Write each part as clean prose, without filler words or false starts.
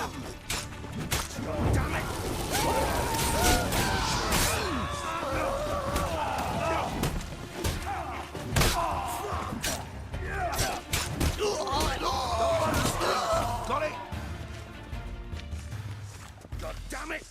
Damn it! Got it! God damn it!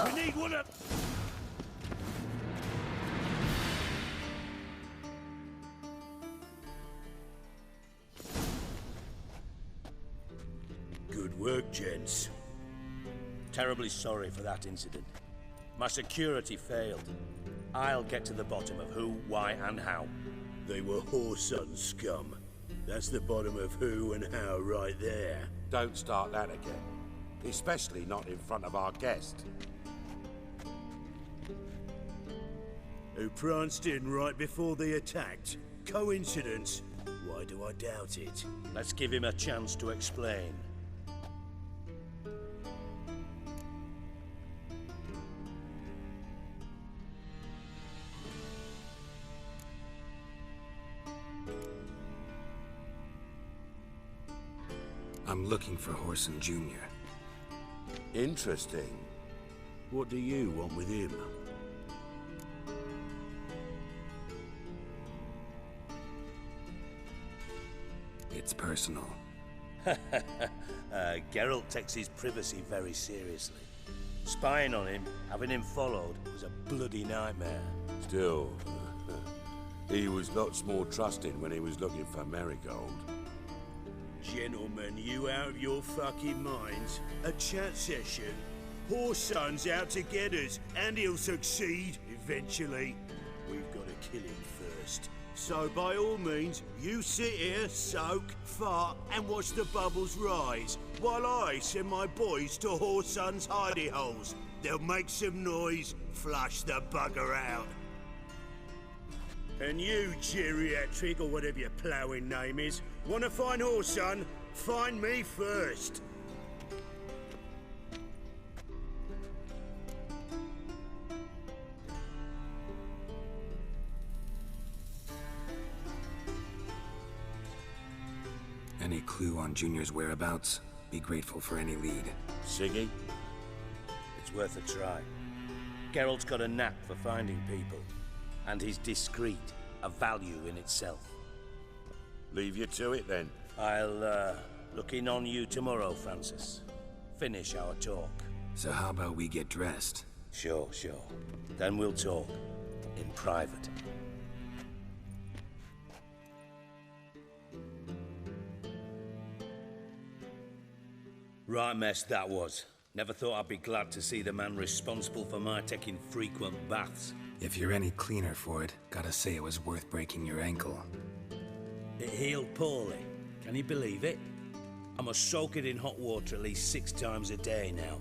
We need one of... Good work, gents. Terribly sorry for that incident. My security failed. I'll get to the bottom of who, why, and how. They were whoreson scum. That's the bottom of who and how right there. Don't start that again. Especially not in front of our guest. Who pranced in right before they attacked. Coincidence? Why do I doubt it? Let's give him a chance to explain. I'm looking for Horson Jr. Interesting. What do you want with him? It's personal. Geralt takes his privacy very seriously. Spying on him, having him followed, was a bloody nightmare. Still, he was lots more trusting when he was looking for Marigold. Gentlemen, you out of your fucking minds? A chat session? Whoreson's out to get us, and he'll succeed eventually. We've got to kill him first. So by all means, you sit here, soak, fart, and watch the bubbles rise, while I send my boys to Whoreson's hidey holes. They'll make some noise, flush the bugger out. And you, geriatric, or whatever your ploughing name is, wanna find Whoreson? Find me first. Any clue on Junior's whereabouts? Be grateful for any lead. Siggy? It's worth a try. Geralt's got a knack for finding people. And he's discreet, a value in itself. Leave you to it then. I'll, look in on you tomorrow, Francis. Finish our talk. So how about we get dressed? Sure. Then we'll talk. In private. Right mess that was. Never thought I'd be glad to see the man responsible for my taking frequent baths. If you're any cleaner for it, gotta say it was worth breaking your ankle. It healed poorly. Can you believe it? I must soak it in hot water at least 6 times a day now.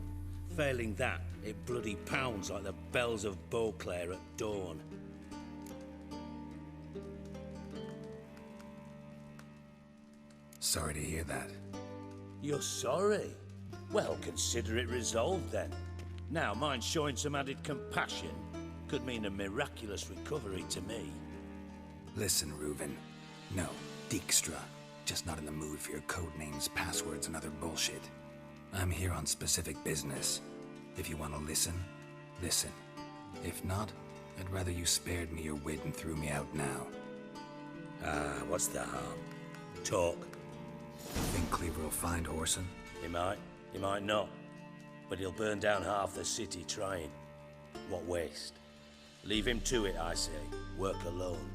Failing that, it bloody pounds like the bells of Beauclair at dawn. Sorry to hear that. You're sorry? Well, consider it resolved then. Now, mind showing some added compassion could mean a miraculous recovery to me. Listen, Reuven. No, Dijkstra. Just not in the mood for your code names, passwords, and other bullshit. I'm here on specific business. If you want to listen, listen. If not, I'd rather you spared me your wit and threw me out now. What's the harm? Talk. Think Cleaver will find Horson? He might not. But he'll burn down half the city trying. What waste? Leave him to it, I say. Work alone.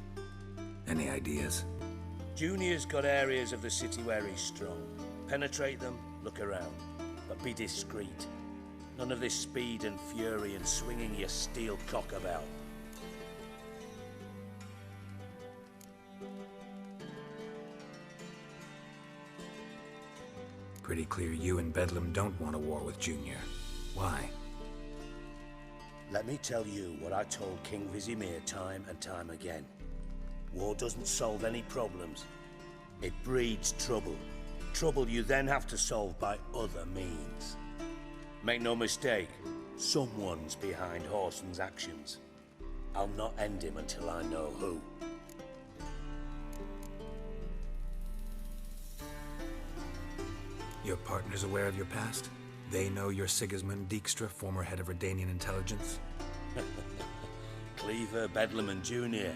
Any ideas? Junior's got areas of the city where he's strong. Penetrate them, look around. But be discreet. None of this speed and fury and swinging your steel cock about. Pretty clear you and Bedlam don't want a war with Junior. Why? Let me tell you what I told King Vizimir time and time again. War doesn't solve any problems. It breeds trouble. Trouble you then have to solve by other means. Make no mistake, someone's behind Horson's actions. I'll not end him until I know who. Your partner's aware of your past? They know you're Sigismund Dijkstra, former head of Redanian intelligence? Cleaver, Bedlam and Junior.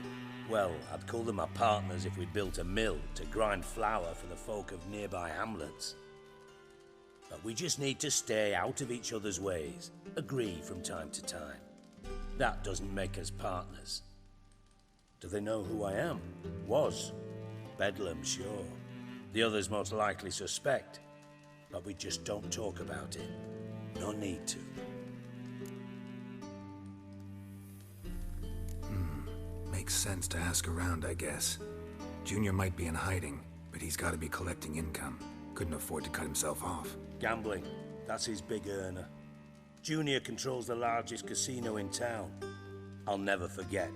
Well, I'd call them my partners if we'd built a mill to grind flour for the folk of nearby hamlets. But we just need to stay out of each other's ways, agree from time to time. That doesn't make us partners. Do they know who I am? Was. Bedlam, sure. The others most likely suspect. But we just don't talk about it. No need to. Makes sense to ask around, I guess. Junior might be in hiding, but he's got to be collecting income. Couldn't afford to cut himself off. Gambling. That's his big earner. Junior controls the largest casino in town. I'll never forget.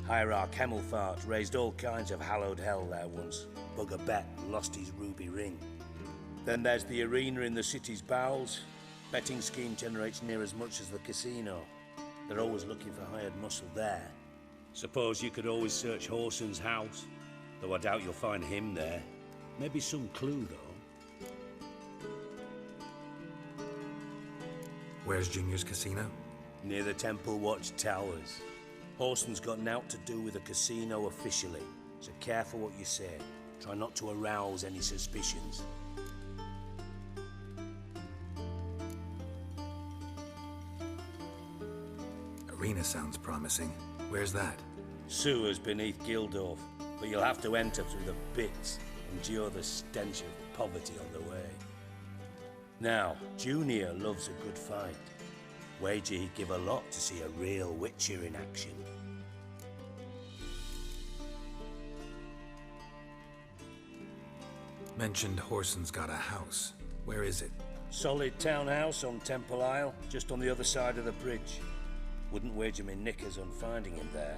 Hierarch Hemmelfart raised all kinds of hallowed hell there once. Bugger bet lost his ruby ring. Then there's the arena in the city's bowels. Betting scheme generates near as much as the casino. They're always looking for hired muscle there. Suppose you could always search Horson's house, though I doubt you'll find him there. Maybe some clue, though. Where's Junior's casino? Near the Temple Watch Towers. Horson's got naught to do with the casino officially, so careful what you say. Try not to arouse any suspicions. Arena sounds promising. Where's that? Sewers beneath Gildorf, but you'll have to enter through the pits, endure the stench of poverty on the way. Now, Junior loves a good fight. Wager he'd give a lot to see a real Witcher in action. Mentioned Horson's got a house. Where is it? Solid townhouse on Temple Isle, just on the other side of the bridge. Wouldn't wager me knickers on finding him there.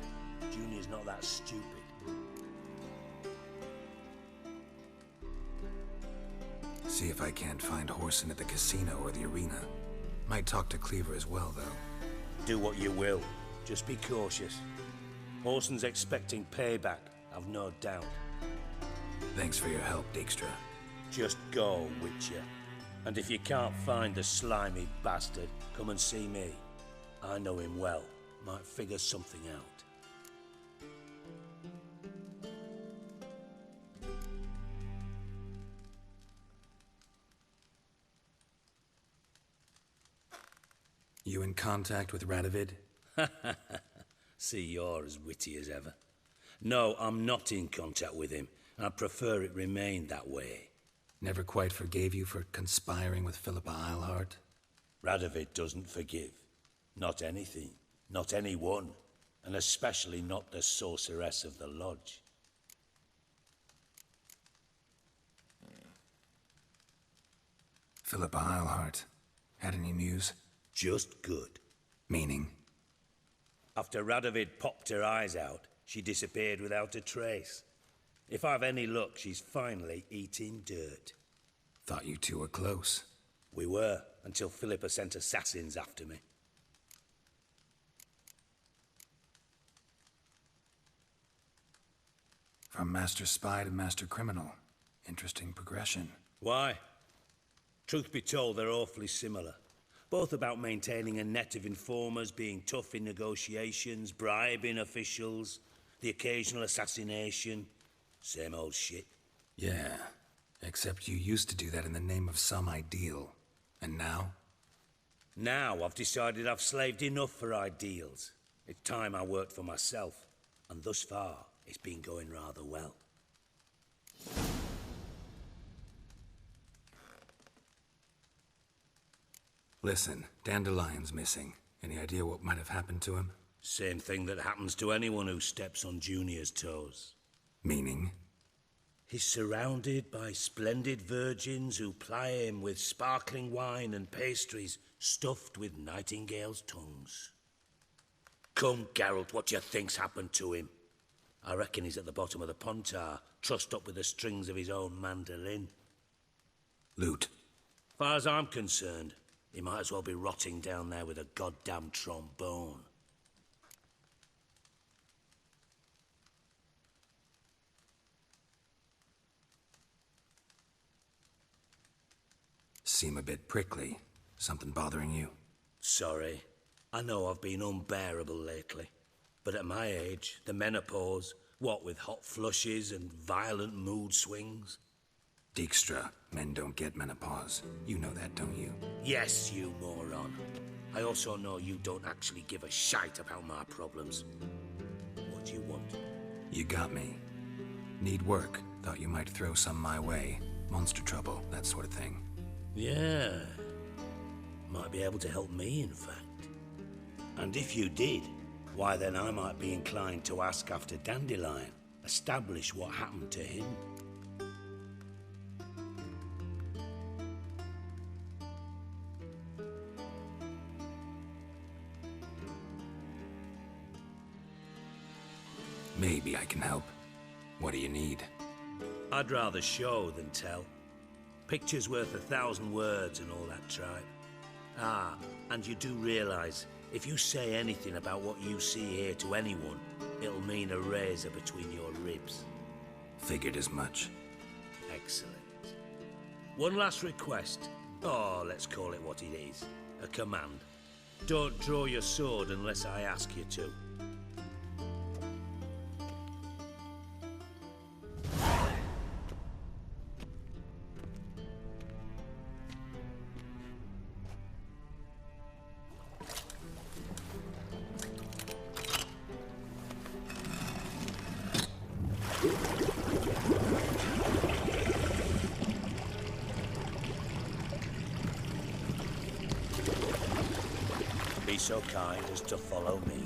Junior's not that stupid. See if I can't find Horson at the casino or the arena. Might talk to Cleaver as well, though. Do what you will. Just be cautious. Horson's expecting payback, I've no doubt. Thanks for your help, Dijkstra. Just go, Witcher. And if you can't find the slimy bastard, come and see me. I know him well. Might figure something out. You in contact with Radovid? See, you're as witty as ever. No, I'm not in contact with him. I'd prefer it remained that way. Never quite forgave you for conspiring with Philippa Eilhart? Radovid doesn't forgive. Not anything. Not anyone. And especially not the sorceress of the lodge. Philippa Eilhart. Had any news? Just good. Meaning? After Radovid popped her eyes out, she disappeared without a trace. If I've any luck, she's finally eating dirt. Thought you two were close. We were, until Philippa sent assassins after me. From master spy to master criminal. Interesting progression. Why? Truth be told, they're awfully similar. Both about maintaining a net of informers, being tough in negotiations, bribing officials, the occasional assassination. Same old shit. Yeah, except you used to do that in the name of some ideal. And now? Now I've decided I've slaved enough for ideals. It's time I worked for myself. And thus far, it's been going rather well. Listen, Dandelion's missing. Any idea what might have happened to him? Same thing that happens to anyone who steps on Junior's toes. Meaning? He's surrounded by splendid virgins who ply him with sparkling wine and pastries stuffed with nightingales' tongues. Come, Geralt, what do you think's happened to him? I reckon he's at the bottom of the Pontar, trussed up with the strings of his own mandolin. Loot. Far as I'm concerned, he might as well be rotting down there with a goddamn trombone. Seem a bit prickly. Something bothering you? Sorry. I know I've been unbearable lately. But at my age, the menopause, what with hot flushes and violent mood swings. Dijkstra, men don't get menopause. You know that, don't you? Yes, you moron. I also know you don't actually give a shite about my problems. What do you want? You got me. Need work. Thought you might throw some my way. Monster trouble, that sort of thing. Yeah. Might be able to help me, in fact. And if you did, why then I might be inclined to ask after Dandelion. Establish what happened to him. Maybe I can help. What do you need? I'd rather show than tell. Picture's worth 1,000 words and all that tripe. Ah, and you do realize, if you say anything about what you see here to anyone, it'll mean a razor between your ribs. Figured as much. Excellent. One last request. Oh, let's call it what it is. A command. Don't draw your sword unless I ask you to. Be so kind as to follow me.